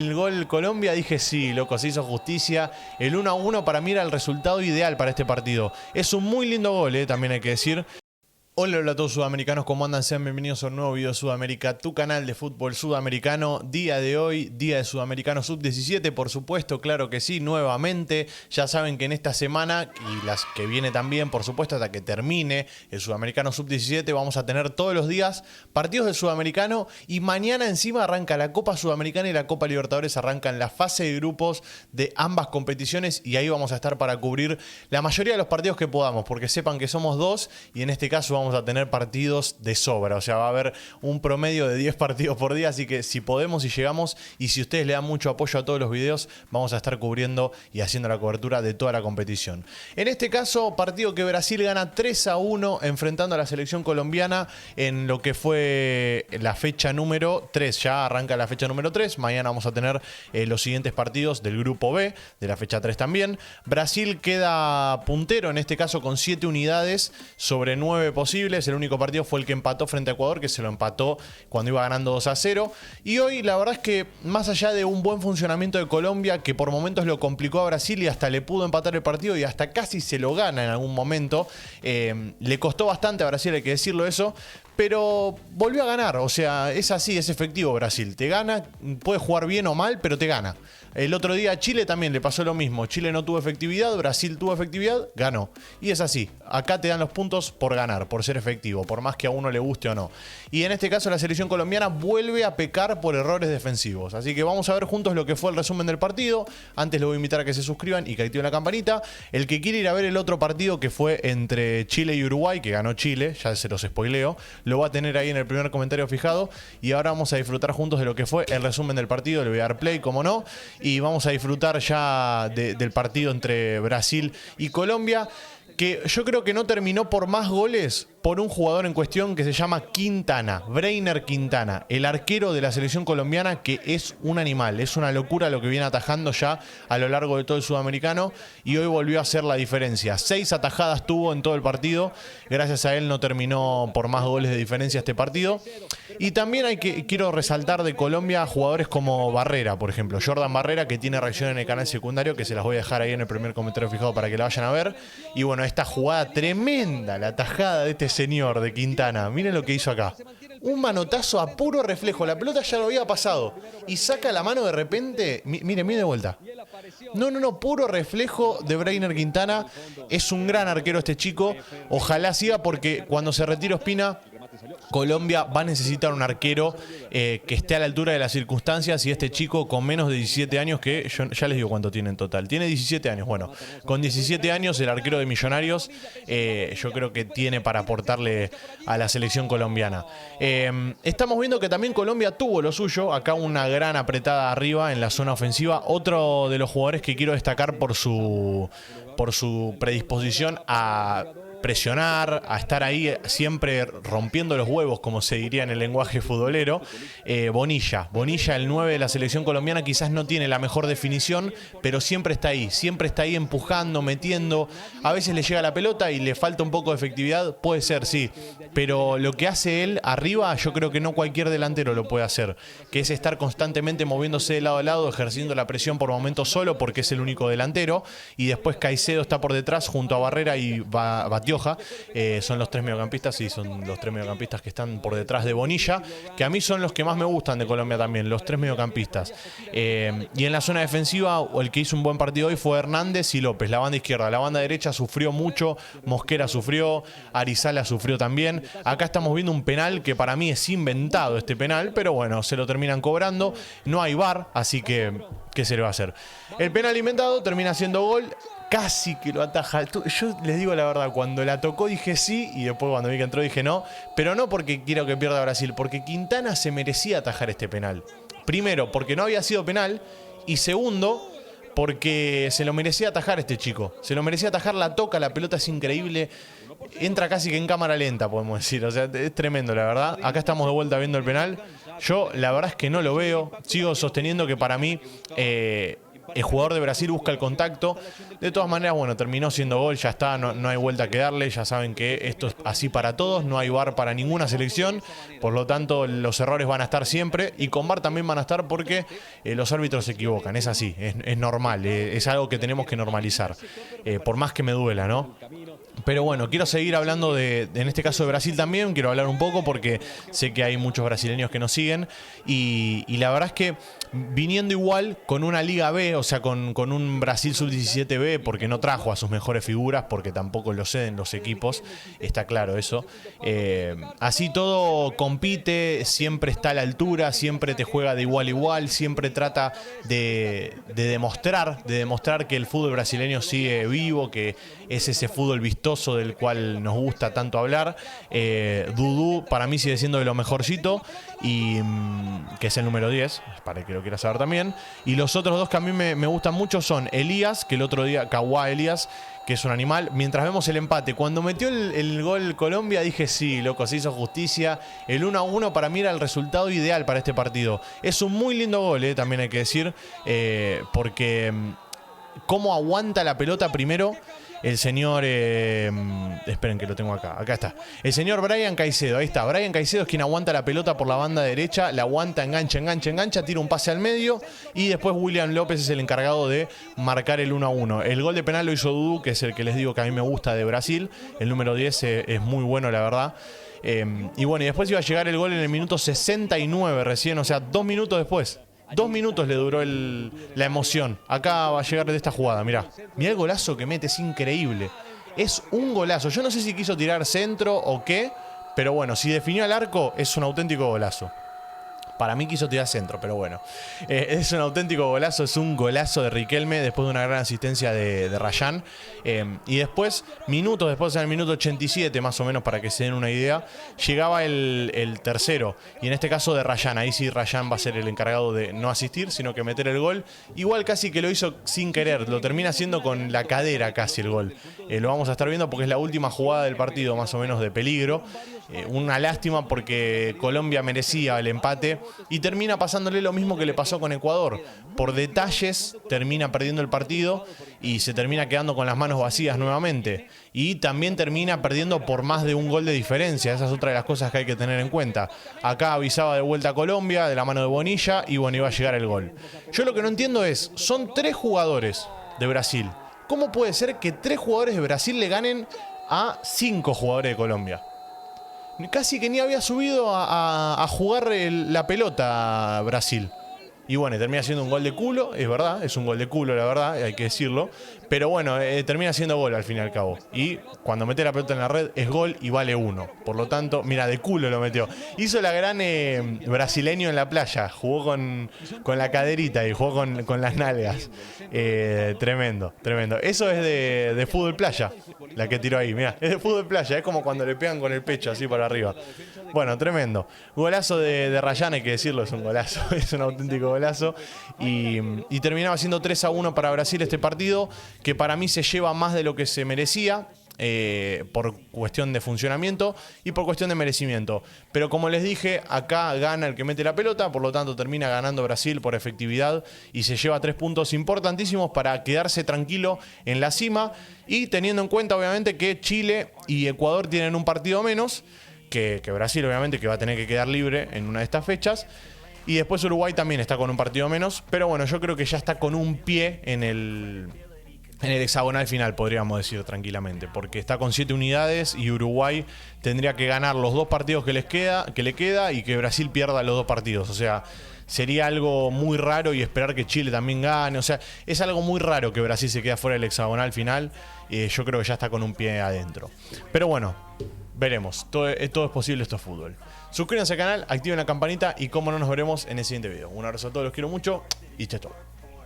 El gol Colombia, dije sí, loco, se hizo justicia. El 1-1 para mí era el resultado ideal para este partido. Es un muy lindo gol, también hay que decir. Hola a todos sudamericanos, ¿cómo andan? Sean bienvenidos a un nuevo video de Sudamérica, tu canal de fútbol sudamericano. Día de hoy, día de Sudamericano Sub-17, por supuesto, claro que sí, nuevamente. Ya saben que en esta semana, y las que viene también, por supuesto, hasta que termine el Sudamericano Sub-17, vamos a tener todos los días partidos del Sudamericano. Y mañana encima arranca la Copa Sudamericana y la Copa Libertadores, arrancan la fase de grupos de ambas competiciones. Y ahí vamos a estar para cubrir la mayoría de los partidos que podamos, porque sepan que somos dos y en este caso vamos a tener partidos de sobra, o sea, va a haber un promedio de 10 partidos por día, así que si podemos y llegamos, y si ustedes le dan mucho apoyo a todos los videos, vamos a estar cubriendo y haciendo la cobertura de toda la competición. En este caso, partido que Brasil gana 3-1 enfrentando a la selección colombiana en lo que fue la fecha número 3, ya arranca la fecha número 3, mañana vamos a tener los siguientes partidos del grupo B, de la fecha 3 también. Brasil queda puntero, en este caso con 7 unidades sobre 9 posibles. El único partido fue el que empató frente a Ecuador, que se lo empató cuando iba ganando 2-0. Y hoy la verdad es que más allá de un buen funcionamiento de Colombia, que por momentos lo complicó a Brasil y hasta le pudo empatar el partido y hasta casi se lo gana en algún momento, le costó bastante a Brasil, hay que decirlo eso, pero volvió a ganar. O sea, es así, es efectivo Brasil. Te gana, puede jugar bien o mal, pero te gana. El otro día a Chile también le pasó lo mismo. Chile no tuvo efectividad, Brasil tuvo efectividad, ganó. Y es así. Acá te dan los puntos por ganar, por ser efectivo, por más que a uno le guste o no. Y en este caso la selección colombiana vuelve a pecar por errores defensivos. Así que vamos a ver juntos lo que fue el resumen del partido. Antes les voy a invitar a que se suscriban y que activen la campanita. El que quiere ir a ver el otro partido que fue entre Chile y Uruguay, que ganó Chile, ya se los spoileo, lo va a tener ahí en el primer comentario fijado. Y ahora vamos a disfrutar juntos de lo que fue el resumen del partido. Le voy a dar play, como no. Y vamos a disfrutar ya del partido entre Brasil y Colombia, que yo creo que no terminó por más goles por un jugador en cuestión que se llama Quintana, Breiner Quintana, el arquero de la selección colombiana, que es un animal, es una locura lo que viene atajando ya a lo largo de todo el sudamericano, y hoy volvió a hacer la diferencia. 6 atajadas tuvo en todo el partido, gracias a él no terminó por más goles de diferencia este partido. Y también quiero resaltar de Colombia jugadores como Barrera, por ejemplo, Jordan Barrera, que tiene reacción en el canal secundario, que se las voy a dejar ahí en el primer comentario fijado para que la vayan a ver. Y bueno, esta jugada tremenda, la atajada de este señor de Quintana, miren lo que hizo acá. Un manotazo a puro reflejo, la pelota ya lo había pasado y saca la mano de repente. Miren de vuelta. No, puro reflejo de Breiner Quintana. Es un gran arquero este chico. Ojalá siga, porque cuando se retire Ospina, Colombia va a necesitar un arquero que esté a la altura de las circunstancias, y este chico con menos de 17 años, que yo ya les digo cuánto tiene en total, tiene 17 años, bueno, con 17 años el arquero de Millonarios, yo creo que tiene para aportarle a la selección colombiana. Estamos viendo que también Colombia tuvo lo suyo, acá una gran apretada arriba en la zona ofensiva, otro de los jugadores que quiero destacar por su predisposición a presionar, a estar ahí siempre rompiendo los huevos, como se diría en el lenguaje futbolero. Bonilla, el 9 de la selección colombiana, quizás no tiene la mejor definición, pero siempre está ahí empujando, metiendo. A veces le llega la pelota y le falta un poco de efectividad, puede ser, sí, pero lo que hace él arriba, yo creo que no cualquier delantero lo puede hacer, que es estar constantemente moviéndose de lado a lado, ejerciendo la presión por momentos solo, porque es el único delantero, y después Caicedo está por detrás junto a Barrera y Batioja. Son los tres mediocampistas, sí, son los tres mediocampistas que están por detrás de Bonilla, que a mí son los que más me gustan de Colombia también, los tres mediocampistas. Y en la zona defensiva, el que hizo un buen partido hoy fue Hernández y López, la banda izquierda. La banda derecha sufrió mucho, Mosquera sufrió, Arizala sufrió también. Acá estamos viendo un penal que para mí es inventado, este penal, pero bueno, se lo terminan cobrando. No hay VAR, así que ¿qué se le va a hacer? El penal inventado termina siendo gol. Casi que lo ataja. Yo les digo la verdad, cuando la tocó dije sí, y después cuando vi que entró dije no. Pero no porque quiero que pierda Brasil, porque Quintana se merecía atajar este penal. Primero, porque no había sido penal. Y segundo, porque se lo merecía atajar este chico. Se lo merecía atajar, la toca, la pelota es increíble. Entra casi que en cámara lenta, podemos decir. O sea, es tremendo, la verdad. Acá estamos de vuelta viendo el penal. Yo, la verdad es que no lo veo. Sigo sosteniendo que para mí El jugador de Brasil busca el contacto. De todas maneras, bueno, terminó siendo gol, ya está, no hay vuelta que darle. Ya saben que esto es así para todos, no hay VAR para ninguna selección. Por lo tanto, los errores van a estar siempre. Y con VAR también van a estar porque los árbitros se equivocan. Es así, es normal, es algo que tenemos que normalizar. Por más que me duela, ¿no? Pero bueno, quiero seguir hablando en este caso de Brasil también. Quiero hablar un poco porque sé que hay muchos brasileños que nos siguen. Y la verdad es que viniendo igual con una Liga B, o sea, con un Brasil Sub-17B, porque no trajo a sus mejores figuras, porque tampoco lo ceden los equipos, está claro eso. Así todo compite, siempre está a la altura, siempre te juega de igual a igual, siempre trata de demostrar que el fútbol brasileño sigue vivo, que es ese fútbol vistoso del cual nos gusta tanto hablar. Dudu para mí sigue siendo de lo mejorcito, y que es el número 10, para que lo quiera saber también. Y los otros dos que a mí me gustan mucho son Elías, que el otro día, Kawhi Elías, que es un animal. Mientras vemos el empate, cuando metió el gol Colombia, dije sí, loco, se hizo justicia. El 1-1 para mí era el resultado ideal para este partido. Es un muy lindo gol, también hay que decir, porque cómo aguanta la pelota primero el señor, esperen que lo tengo acá está, el señor Brian Caicedo, ahí está, Brian Caicedo es quien aguanta la pelota por la banda derecha, la aguanta, engancha, tira un pase al medio, y después William López es el encargado de marcar el 1-1. El gol de penal lo hizo Dudu, que es el que les digo que a mí me gusta de Brasil, el número 10 es muy bueno, la verdad. Y bueno, y después iba a llegar el gol en el minuto 69 recién, o sea, 2 minutos después. 2 minutos le duró la emoción. Acá va a llegar de esta jugada, mirá. Mirá el golazo que mete, es increíble. Es un golazo. Yo no sé si quiso tirar centro o qué, pero bueno, si definió al arco, es un auténtico golazo. Para mí quiso tirar centro, pero bueno. Es un auténtico golazo, es un golazo de Riquelme después de una gran asistencia de Rayán. Y después, minutos después, en el minuto 87 más o menos, para que se den una idea, llegaba el tercero. Y en este caso de Rayán. Ahí sí Rayán va a ser el encargado de no asistir, sino que meter el gol. Igual casi que lo hizo sin querer, lo termina haciendo con la cadera casi el gol. Lo vamos a estar viendo porque es la última jugada del partido, más o menos de peligro. Una lástima porque Colombia merecía el empate y termina pasándole lo mismo que le pasó con Ecuador. Por detalles termina perdiendo el partido y se termina quedando con las manos vacías nuevamente. Y también termina perdiendo por más de un gol de diferencia. Esa es otra de las cosas que hay que tener en cuenta. Acá avisaba de vuelta a Colombia de la mano de Bonilla y bueno, iba a llegar el gol. Yo lo que no entiendo es, son 3 jugadores de Brasil. ¿Cómo puede ser que 3 jugadores de Brasil le ganen a 5 jugadores de Colombia? Casi que ni había subido a jugar la pelota Brasil. Y bueno, termina siendo un gol de culo, es verdad, es un gol de culo, la verdad, hay que decirlo. Pero bueno, termina siendo gol al fin y al cabo. Y cuando mete la pelota en la red es gol y vale 1. Por lo tanto, mira, de culo lo metió. Hizo la gran brasileño en la playa. Jugó con la caderita y jugó con las nalgas. Tremendo, tremendo. Eso es de fútbol playa, la que tiró ahí. Mira, es de fútbol playa, es como cuando le pegan con el pecho así para arriba. Bueno, tremendo. Golazo de Rayán, hay que decirlo, es un golazo. Es un auténtico golazo. Y terminaba siendo 3-1 para Brasil este partido, que para mí se lleva más de lo que se merecía, por cuestión de funcionamiento y por cuestión de merecimiento. Pero como les dije, acá gana el que mete la pelota, por lo tanto termina ganando Brasil por efectividad y se lleva 3 puntos importantísimos para quedarse tranquilo en la cima, y teniendo en cuenta obviamente que Chile y Ecuador tienen un partido menos que Brasil, obviamente, que va a tener que quedar libre en una de estas fechas. Y después Uruguay también está con un partido menos, pero bueno, yo creo que ya está con un pie en el hexagonal final, podríamos decir tranquilamente, porque está con 7 unidades y Uruguay tendría que ganar los 2 partidos que le queda y que Brasil pierda los 2 partidos. O sea, sería algo muy raro, y esperar que Chile también gane. O sea, es algo muy raro que Brasil se quede fuera del hexagonal final. Yo creo que ya está con un pie adentro. Pero bueno, veremos. Todo es posible, esto es fútbol. Suscríbanse al canal, activen la campanita y como no, nos veremos en el siguiente video. Un abrazo a todos, los quiero mucho y chao.